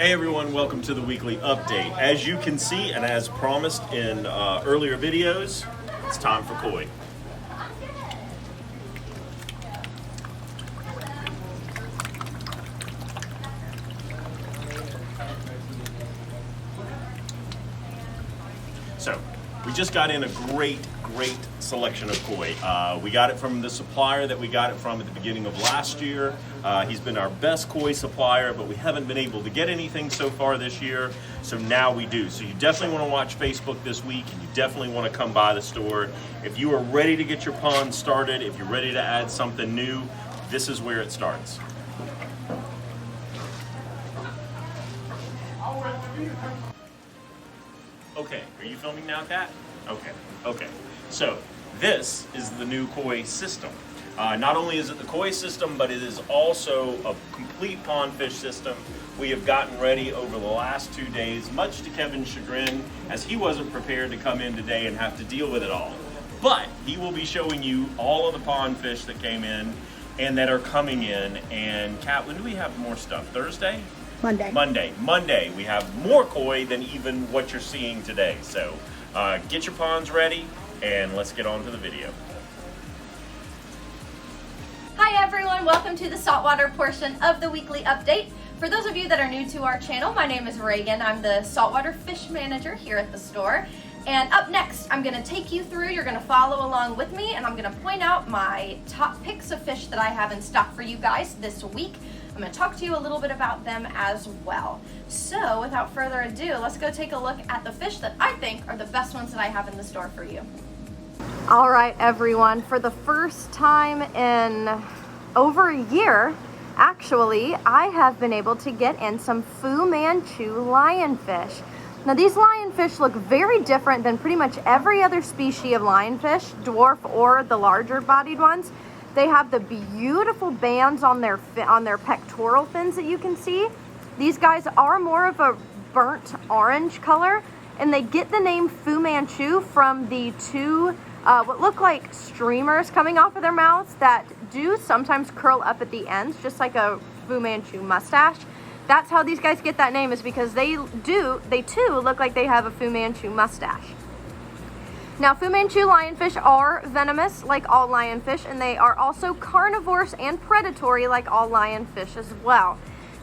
Hey everyone, welcome to the weekly update. As you can see, and as promised in earlier videos, it's time for koi. So, we just got in a great selection of koi. We got it from the supplier that we got it from at the beginning of last year. He's been our best koi supplier, but we haven't been able to get anything so far this year, so now we do. So you definitely want to watch Facebook this week, and you definitely want to come by the store. If you are ready to get your pond started, if you're ready to add something new, this is where it starts. Okay, are you filming now, Kat? Okay. So, this is the new koi system. Not only is it the koi system, but it is also a complete pond fish system. We have gotten ready over the last 2 days, much to Kevin's chagrin, as he wasn't prepared to come in today and have to deal with it all. But he will be showing you all of the pond fish that came in and that are coming in. And Kat, when do we have more stuff? Thursday? Monday. We have more koi than even what you're seeing today. So get your ponds ready and let's get on to the video. Hi everyone, welcome to the saltwater portion of the weekly update. For those of you that are new to our channel, my name is Reagan. I'm the saltwater fish manager here at the store. And up next, I'm gonna take you through, you're gonna follow along with me, and I'm gonna point out my top picks of fish that I have in stock for you guys this week. I'm going to talk to you a little bit about them as well. So without further ado, let's go take a look at the fish that I think are the best ones that I have in the store for you. All right, everyone, for the first time in over a year, actually, I have been able to get in some MANCHU lionfish. Now these lionfish look very different than pretty much every other species of lionfish, dwarf or the larger bodied ones. They have the beautiful bands on their pectoral fins that you can see. These guys are more of a burnt orange color, and they get the name MANCHU from the two what look like streamers coming off of their mouths that do sometimes curl up at the ends, just like a MANCHU mustache. That's how these guys get that name, is because they too look like they have a MANCHU mustache. Now, MANCHU lionfish are venomous like all lionfish, and they are also carnivorous and predatory like all lionfish as well.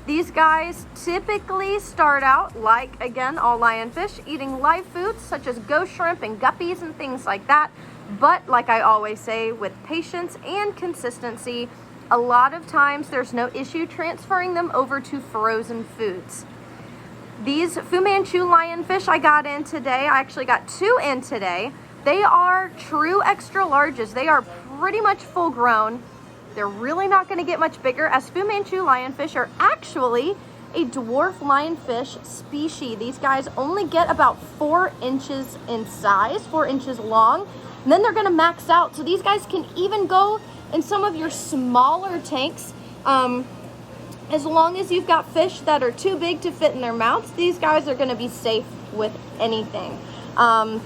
These guys typically start out, like, again, all lionfish, eating live foods such as ghost shrimp and guppies and things like that. But, like I always say, with patience and consistency, a lot of times there's no issue transferring them over to frozen foods. These MANCHU lionfish I got in today, I actually got 2 in today. They are true extra larges. They are pretty much full grown. They're really not going to get much bigger, as MANCHU lionfish are actually a dwarf lionfish species. These guys only get about 4 inches in size, 4 inches long, and then they're going to max out. So these guys can even go in some of your smaller tanks. As long as you've got fish that are too big to fit in their mouths, these guys are going to be safe with anything.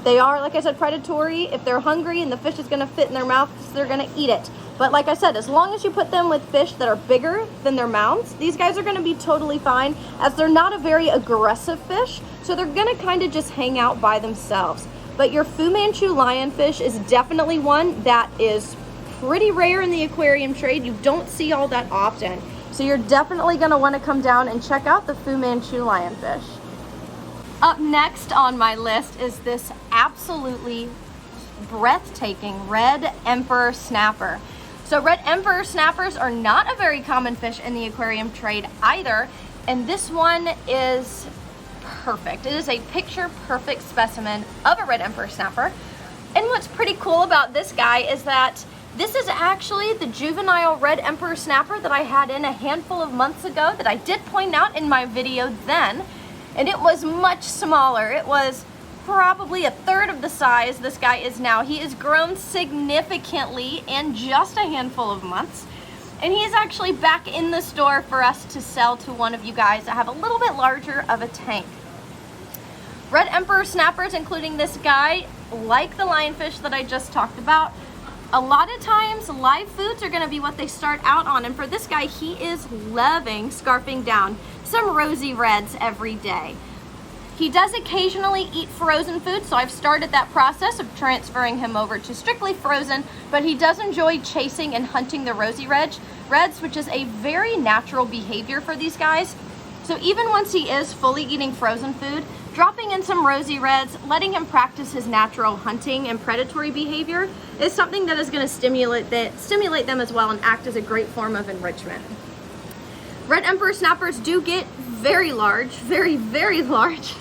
They are, like I said, predatory. If they're hungry and the fish is going to fit in their mouths, they're going to eat it. But like I said, as long as you put them with fish that are bigger than their mouths, these guys are going to be totally fine, as they're not a very aggressive fish, so they're going to kind of just hang out by themselves. But your MANCHU lionfish is definitely one that is pretty rare in the aquarium trade. You don't see all that often. So you're definitely going to want to come down and check out the MANCHU lionfish. Up next on my list is this absolutely breathtaking red emperor snapper. So red emperor snappers are not a very common fish in the aquarium trade either, and this one is perfect. It is a picture perfect specimen of a red emperor snapper. And what's pretty cool about this guy is that this is actually the juvenile red emperor snapper that I had in a handful of months ago that I did point out in my video then. And it was much smaller. It was probably a third of the size this guy is now. He has grown significantly in just a handful of months. And he is actually back in the store for us to sell to one of you guys that have a little bit larger of a tank. Red emperor snappers, including this guy, like the lionfish that I just talked about, a lot of times live foods are going to be what they start out on, and for this guy, he is loving scarfing down. some rosy reds every day. He does occasionally eat frozen food, so I've started that process of transferring him over to strictly frozen, but he does enjoy chasing and hunting the rosy reds, which is a very natural behavior for these guys. So even once he is fully eating frozen food, dropping in some rosy reds, letting him practice his natural hunting and predatory behavior is something that is going to stimulate them as well and act as a great form of enrichment. Red emperor snappers do get very large, very, very large.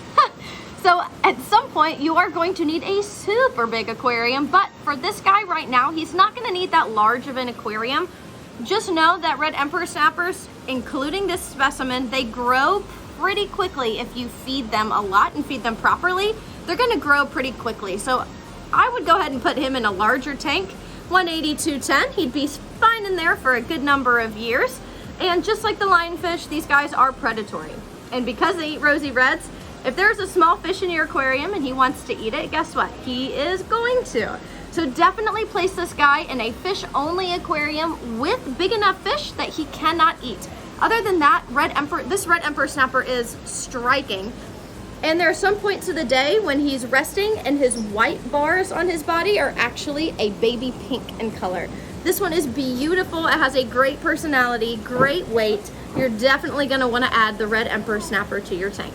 So at some point you are going to need a super big aquarium, but for this guy right now, he's not going to need that large of an aquarium. Just know that red emperor snappers, including this specimen, they grow pretty quickly if you feed them a lot and feed them properly. They're going to grow pretty quickly. So I would go ahead and put him in a larger tank, 180, 210. He'd be fine in there for a good number of years. And just like the lionfish, these guys are predatory. And because they eat rosy reds, if there's a small fish in your aquarium and he wants to eat it, guess what? He is going to. So definitely place this guy in a fish-only aquarium with big enough fish that he cannot eat. Other than that, this red emperor snapper is striking. And there are some points of the day when he's resting and his white bars on his body are actually a baby pink in color. This one is beautiful. It has a great personality, great weight. You're definitely going to want to add the red emperor snapper to your tank.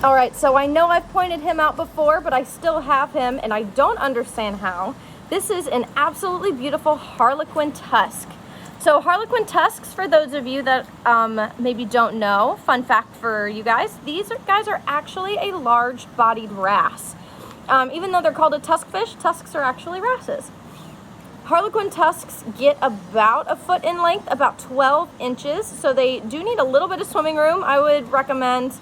All right, so I know I've pointed him out before, but I still have him and I don't understand how. This is an absolutely beautiful Harlequin tusk. So Harlequin tusks, for those of you that maybe don't know, fun fact for you guys, these guys are actually a large-bodied wrasse. Even though they're called a tusk fish, tusks are actually wrasses. Harlequin tusks get about a foot in length, about 12 inches, so they do need a little bit of swimming room. I would recommend,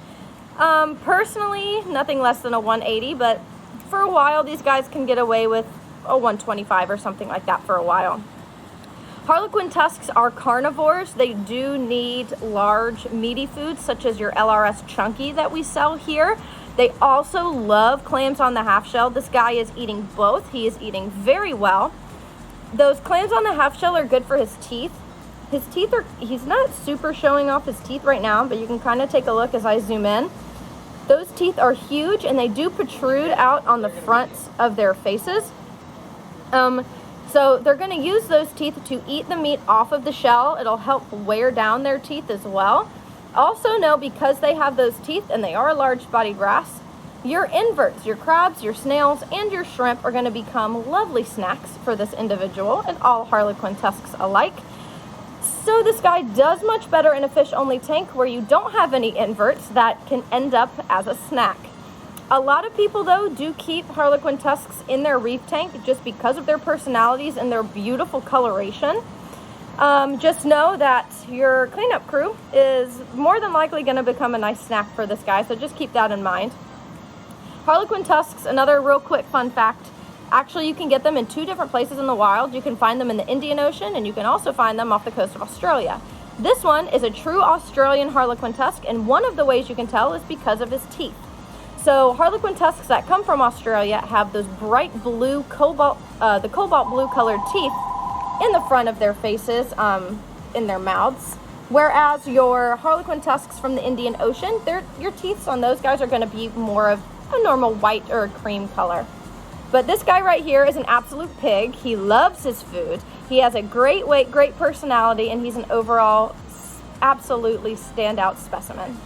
personally, nothing less than a 180, but for a while, these guys can get away with a 125 or something like that for a while. Harlequin tusks are carnivores. They do need large, meaty foods, such as your LRS chunky that we sell here. They also love clams on the half shell. This guy is eating both. He is eating very well. Those clams on the half shell are good for his teeth. His teeth are, he's not super showing off his teeth right now, but you can kind of take a look as I zoom in. Those teeth are huge and they do protrude out on the fronts of their faces. So they're going to use those teeth to eat the meat off of the shell. It'll help wear down their teeth as well. Also know, because they have those teeth and they are a large-bodied wrasse, your inverts, your crabs, your snails, and your shrimp are going to become lovely snacks for this individual, and all Harlequin tusks alike. So this guy does much better in a fish-only tank where you don't have any inverts that can end up as a snack. A lot of people, though, do keep Harlequin tusks in their reef tank just because of their personalities and their beautiful coloration. Just know that your cleanup crew is more than likely going to become a nice snack for this guy, so just keep that in mind. Harlequin tusks, another real quick fun fact, actually you can get them in 2 different places in the wild. You can find them in the Indian Ocean, and you can also find them off the coast of Australia. This one is a true Australian Harlequin tusk, and one of the ways you can tell is because of his teeth. So Harlequin tusks that come from Australia have those bright blue, cobalt blue colored teeth in the front of their faces, in their mouths. Whereas your Harlequin tusks from the Indian Ocean, your teeth on those guys are going to be more of a normal white or a cream color. But this guy right here is an absolute pig. He loves his food. He has a great weight, great personality, and he's an overall absolutely standout specimen.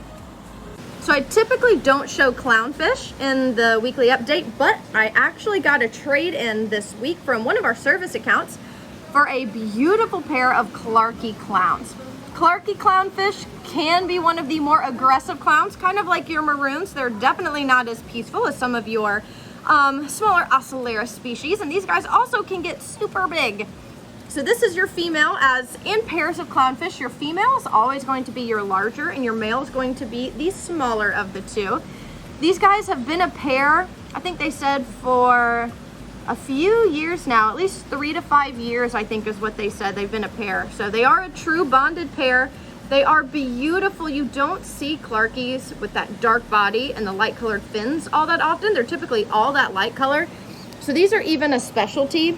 So I typically don't show clownfish in the weekly update, but I actually got a trade-in this week from one of our service accounts for a beautiful pair of CLARKII clowns. CLARKII clownfish can be one of the more aggressive clowns, kind of like your maroons. They're definitely not as peaceful as some of your smaller Ocellaris species, and these guys also can get super big. So this is your female. As in pairs of clownfish, your female is always going to be your larger and your male is going to be the smaller of the two. These guys have been a pair, I think they said, for a few years now, at least 3 to 5 years, I think is what they said. They've been a pair. So they are a true bonded pair. They are beautiful. You don't see CLARKIIs with that dark body and the light colored fins all that often. They're typically all that light color. So these are even a specialty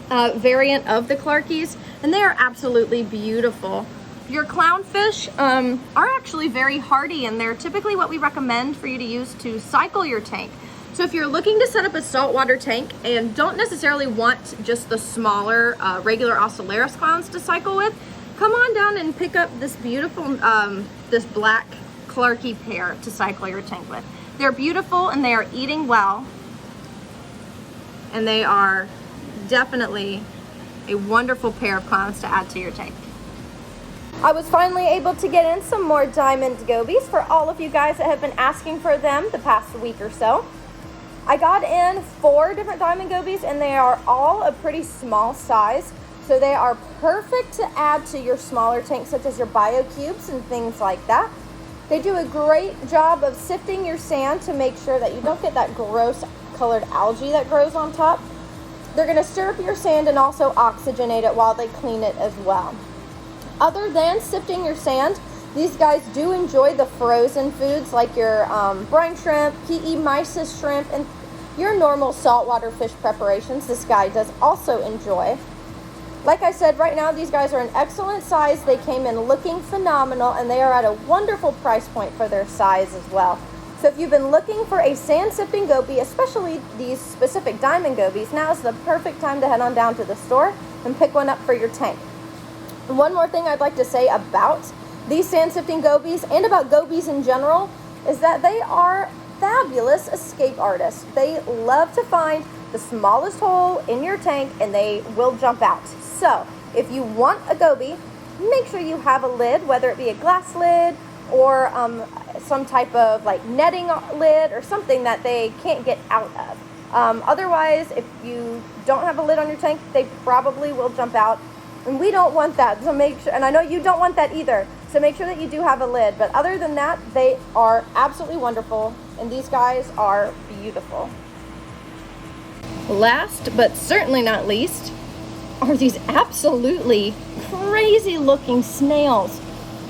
variant of the CLARKIIs, and they are absolutely beautiful. Your clownfish are actually very hardy, and they're typically what we recommend for you to use to cycle your tank. So if you're looking to set up a saltwater tank and don't necessarily want just the smaller regular Ocellaris clowns to cycle with, come on down and pick up this beautiful, this black CLARKII pair to cycle your tank with. They're beautiful and they are eating well, and they are definitely a wonderful pair of clowns to add to your tank. I was finally able to get in some more diamond gobies for all of you guys that have been asking for them the past week or so. I got in 4 different diamond gobies, and they are all a pretty small size, so they are perfect to add to your smaller tanks, such as your biocubes and things like that. They do a great job of sifting your sand to make sure that you don't get that gross colored algae that grows on top. They're going to stir up your sand and also oxygenate it while they clean it as well. Other than sifting your sand, these guys do enjoy the frozen foods like your brine shrimp, PE mysis shrimp, and your normal saltwater fish preparations. This guy does also enjoy. Like I said, right now these guys are an excellent size. They came in looking phenomenal, and they are at a wonderful price point for their size as well. So if you've been looking for a sand sipping goby, especially these specific diamond gobies, now is the perfect time to head on down to the store and pick one up for your tank. One more thing I'd like to say about these sand sifting gobies and about gobies in general is that they are fabulous escape artists. They love to find the smallest hole in your tank and they will jump out. So if you want a goby, make sure you have a lid, whether it be a glass lid or some type of like netting lid or something that they can't get out of. Otherwise, if you don't have a lid on your tank, they probably will jump out. And we don't want that, so make sure, and I know you don't want that either, so make sure that you do have a lid. But other than that, they are absolutely wonderful, and these guys are beautiful. Last, but certainly not least, are these absolutely crazy looking snails.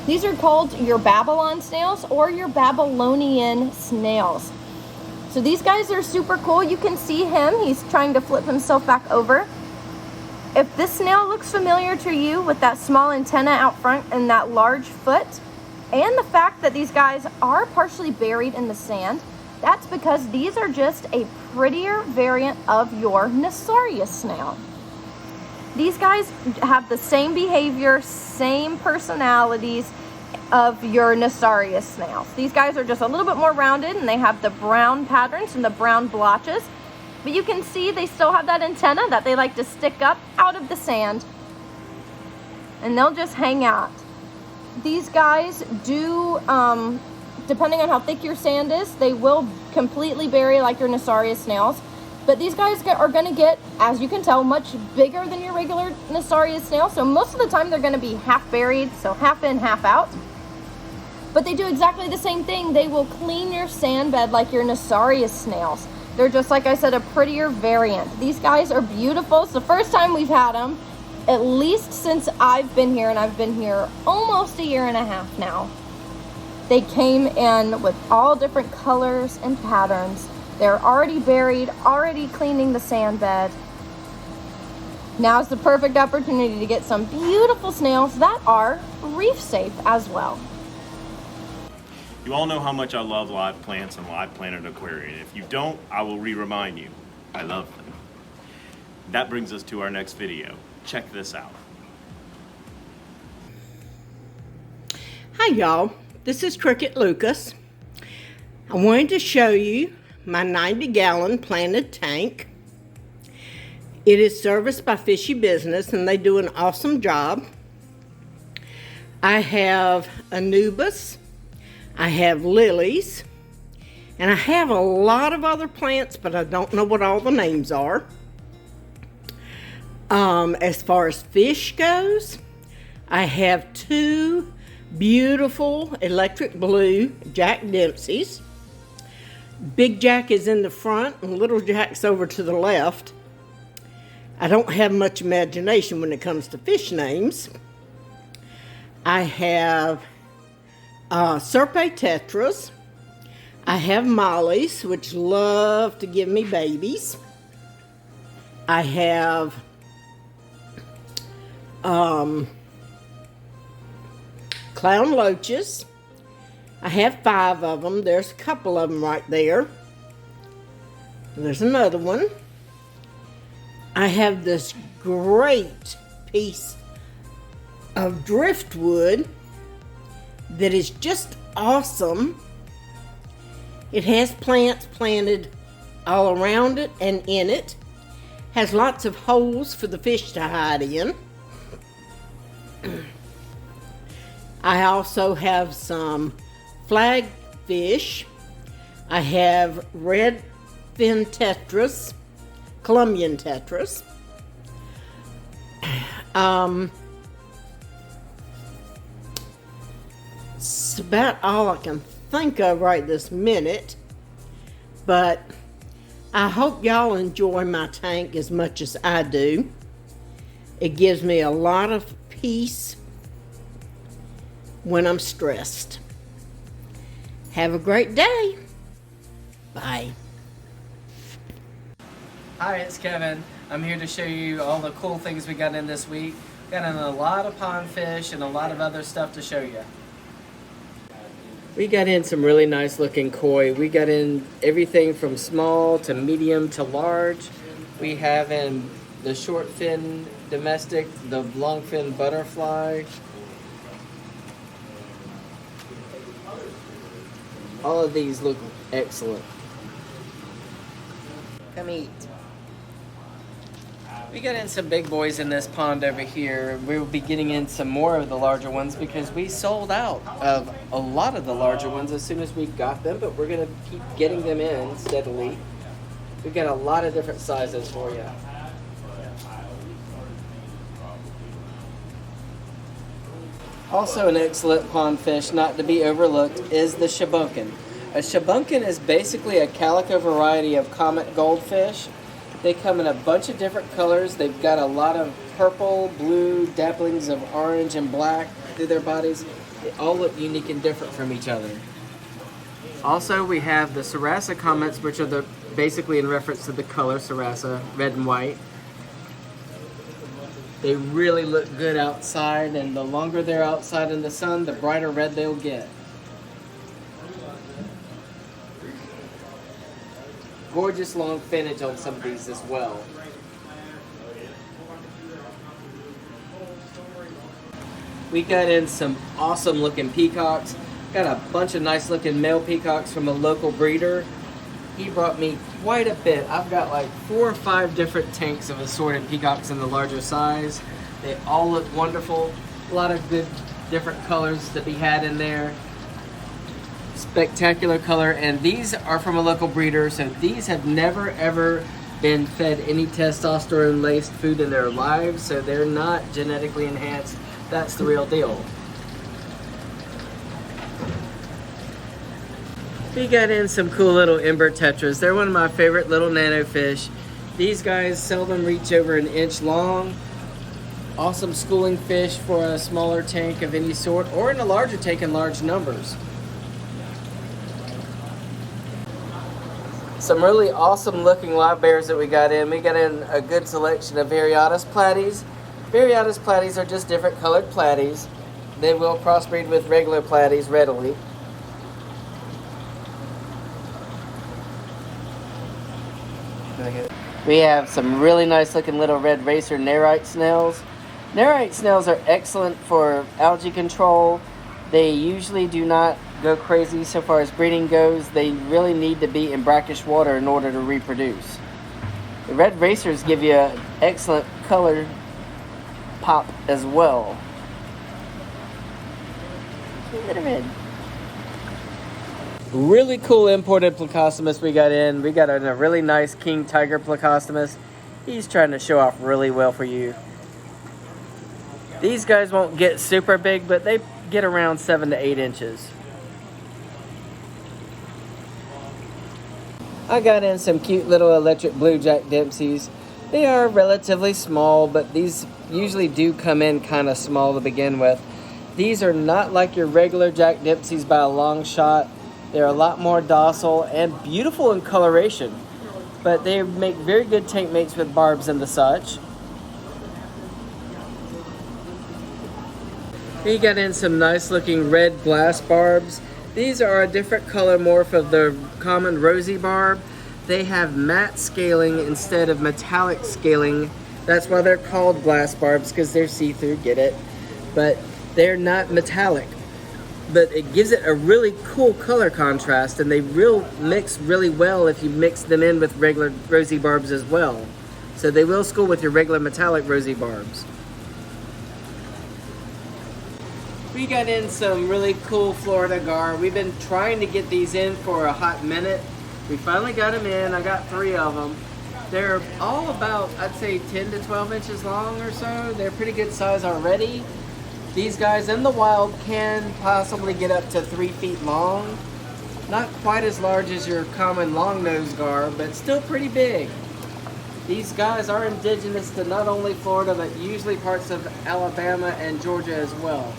These are called your Babylon snails or your Babylonian snails. So these guys are super cool. You can see him, he's trying to flip himself back over. If this snail looks familiar to you with that small antenna out front and that large foot, and the fact that these guys are partially buried in the sand, that's because these are just a prettier variant of your Nassarius snail. These guys have the same behavior, same personalities of your Nassarius snails. These guys are just a little bit more rounded, and they have the brown patterns and the brown blotches. But you can see they still have that antenna that they like to stick up out of the sand, and they'll just hang out. These guys do, depending on how thick your sand is, they will completely bury like your Nassarius snails. But these guys are going to get, as you can tell, much bigger than your regular Nassarius snail. So most of the time they're going to be half buried, so half in, half out. But they do exactly the same thing. They will clean your sand bed like your Nassarius snails. They're just, like I said, a prettier variant. These guys are beautiful. It's the first time we've had them, at least since I've been here, and I've been here almost a year and a half now. They came in with all different colors and patterns. They're already buried, already cleaning the sand bed. Now's the perfect opportunity to get some beautiful snails that are reef safe as well. You all know how much I love live plants and live plant at aquarium. If you don't, I will remind you. I love them. That brings us to our next video. Check this out. Hi y'all, this is Cricket Lucas. I wanted to show you my 90-gallon planted tank. It is serviced by Fishy Business, and they do an awesome job. I have Anubis, I have lilies, and I have a lot of other plants, but I don't know what all the names are. As far as fish goes, I have 2 beautiful electric blue Jack Dempseys. Big Jack is in the front and Little Jack's over to the left. I don't have much imagination when it comes to fish names. I have Serpae tetras. I have mollies, which love to give me babies. I have clown loaches. I have 5 of them. There's a couple of them right there. There's another one. I have this great piece of driftwood that is just awesome. It has plants planted all around it and in it. Has lots of holes for the fish to hide in. I also have some flagfish. I have red fin tetras, Colombian tetras. It's about all I can think of right this minute, but I hope y'all enjoy my tank as much as I do. It gives me a lot of peace when I'm stressed. Have a great day. Bye. Hi, it's Kevin. I'm here to show you all the cool things we got in this week. Got in a lot of pond fish and a lot of other stuff to show you. We got in some really nice looking koi. We got in everything from small to medium to large. We have in the short fin domestic, the long fin butterfly. All of these look excellent. Come eat. We got in some big boys in this pond over here. We will be getting in some more of the larger ones because we sold out of a lot of the larger ones as soon as we got them, but we're going to keep getting them in steadily. We've got a lot of different sizes for you. Also an excellent pond fish not to be overlooked is the shabunkin. A shabunkin is basically a calico variety of comet goldfish. They come in a bunch of different colors. They've got a lot of purple, blue, dabblings of orange and black through their bodies. They all look unique and different from each other. Also, we have the Sarasa comets, which are basically in reference to the color Sarasa, red and white. They really look good outside, and the longer they're outside in the sun, the brighter red they'll get. Gorgeous long finnage on some of these as well. We got in some awesome looking peacocks. Got a bunch of nice looking male peacocks from a local breeder. He brought me quite a bit. I've got like 4 or 5 different tanks of assorted peacocks in the larger size. They all look wonderful. A lot of good different colors to be had in there. Spectacular color, and these are from a local breeder, so these have never ever been fed any testosterone laced food in their lives, so they're not genetically enhanced. That's the real deal. We got in some cool little ember tetras. They're one of my favorite little nano fish. These guys seldom reach over an inch long. Awesome schooling fish for a smaller tank of any sort, or in a larger tank in large numbers. Some really awesome looking live bears that we got in. We got in a good selection of Variatus platies. Variatus platies are just different colored platies. They will crossbreed with regular platies readily. We have some really nice looking little red racer narite snails. Narite snails are excellent for algae control. They usually do not go crazy so far as breeding goes. They really need to be in brackish water in order to reproduce. The red racers give you an excellent color pop as well. Look at red. Really cool imported plecostomus we got in. We got a really nice king tiger plecostomus. He's trying to show off really well for you. These guys won't get super big, but they get around 7 to 8 inches. I got in some cute little electric blue Jack Dempseys. They are relatively small, but these usually do come in kind of small to begin with. These are not like your regular Jack Dempseys by a long shot. They're a lot more docile and beautiful in coloration, but they make very good tank mates with barbs and the such. We got in some nice looking red glass barbs. These are a different color morph of the common rosy barb. They have matte scaling instead of metallic scaling. That's why they're called glass barbs, because they're see-through, get it? But they're not metallic. But it gives it a really cool color contrast, and they mix really well if you mix them in with regular rosy barbs as well. So they will school with your regular metallic rosy barbs. We got in some really cool FLORIDAGAR. We've been trying to get these in for a hot minute. We finally got them in. I got 3 of them. They're all about, I'd say, 10 to 12 inches long or so. They're pretty good size already. These guys in the wild can possibly get up to 3 feet long. Not quite as large as your common long-nosed gar, but still pretty big. These guys are indigenous to not only Florida, but usually parts of Alabama and Georgia as well.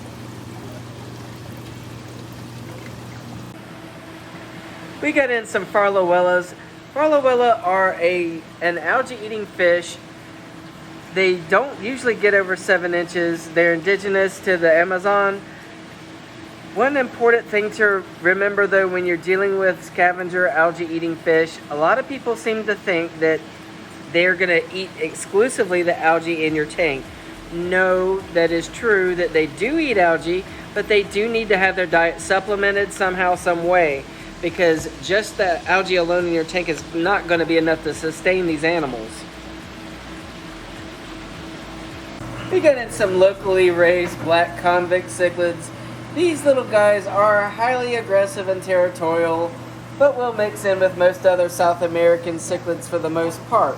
We got in some LIONFISI. LIONFISI are an algae-eating fish. They don't usually get over 7 inches. They're indigenous to the Amazon. One important thing to remember though when you're dealing with scavenger algae-eating fish, a lot of people seem to think that they're going to eat exclusively the algae in your tank. No, that is true that they do eat algae, but they do need to have their diet supplemented somehow, some way. Because just the algae alone in your tank is not going to be enough to sustain these animals. We got in some locally raised black convict cichlids. These little guys are highly aggressive and territorial, but will mix in with most other South American cichlids for the most part.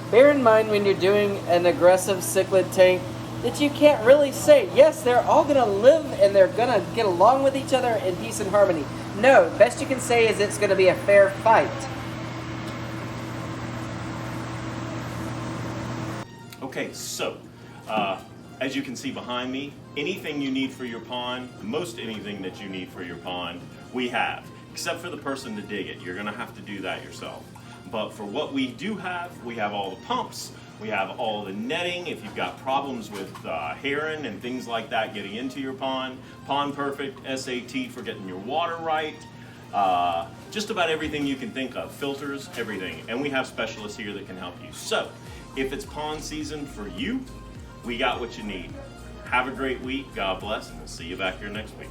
Bear in mind when you're doing an aggressive cichlid tank that you can't really say, yes, they're all going to live and they're going to get along with each other in peace and harmony. No, best you can say is it's going to be a fair fight. Okay, so as you can see behind me, anything you need for your pond, most anything that you need for your pond, we have. Except for the person to dig it. You're going to have to do that yourself. But for what we do have, we have all the pumps, we have all the netting if you've got problems with heron and things like that getting into your pond, Pond Perfect, SAT for getting your water right, just about everything you can think of, filters, everything. And we have specialists here that can help you. So, if it's pond season for you, we got what you need. Have a great week, God bless, and we'll see you back here next week.